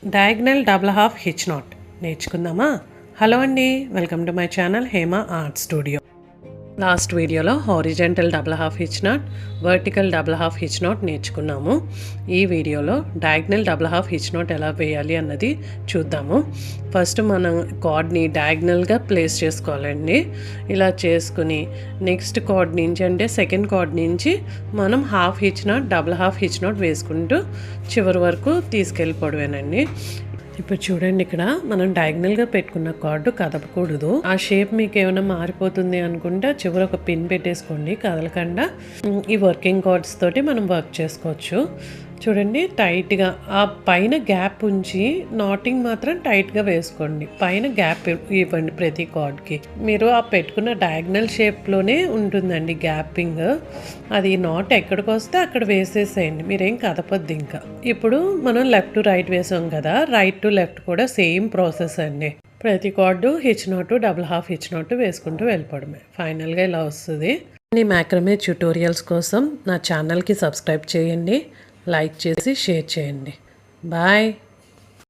Diagonal double half hitch knot నేర్చుకుందామా? Hello అండి, welcome to my channel Hema art studio. Last వీడియోలో horizontal double half hitch knot, vertical double half hitch knot నేర్చుకున్నాము. ఈ వీడియోలో diagonal double half hitch knot ఎలా వేయాలి అన్నది చూద్దాము. ఫస్ట్ మనం కార్డ్ని డయాగ్నల్గా ప్లేస్ చేసుకోవాలండి. ఇలా చేసుకుని నెక్స్ట్ కార్డ్ నుంచి అంటే సెకండ్ కార్డ్ నుంచి మనం half hitch not, double half hitch not వేసుకుంటూ చివరి వరకు తీసుకెళ్ళిపోవడమేనండి. ఇప్పుడు చూడండి, ఇక్కడ మనం డయాగ్నల్గా పెట్టుకున్న కార్డు కదపకూడదు. ఆ షేప్ మీకు ఏమైనా మారిపోతుంది అనుకుంటే చివరి ఒక పిన్ పెట్టేసుకోండి కదలకుండా. ఈ వర్కింగ్ కార్డ్స్ తోటి మనం వర్క్ చేసుకోవచ్చు. చూడండి, టైట్గా ఆ పైన గ్యాప్ ఉంచి నాటింగ్ మాత్రం టైట్గా వేసుకోండి. పైన గ్యాప్ ఇవ్వండి ప్రతి కార్డ్కి. మీరు ఆ పెట్టుకున్న డయాగ్నల్ షేప్లోనే ఉంటుందండి గ్యాపింగ్. అది నాట్ ఎక్కడికి వస్తే అక్కడ వేసేసేయండి, మీరేం కదపొద్దు. ఇంకా ఇప్పుడు మనం లెఫ్ట్ టు రైట్ వేసాం కదా, రైట్ టు లెఫ్ట్ కూడా సేమ్ ప్రాసెస్ అండి. ప్రతి కార్డు హిచ్ నాటు, డబుల్ హాఫ్ హిచ్ నాటు వేసుకుంటూ వెళ్ళిపోవడమే. ఫైనల్గా ఇలా వస్తుంది. ఈ మ్యాక్రమే ట్యూటోరియల్స్ కోసం నా ఛానల్కి సబ్స్క్రైబ్ చేయండి, లైక్ చేసి షేర్ చేయండి. బాయ్.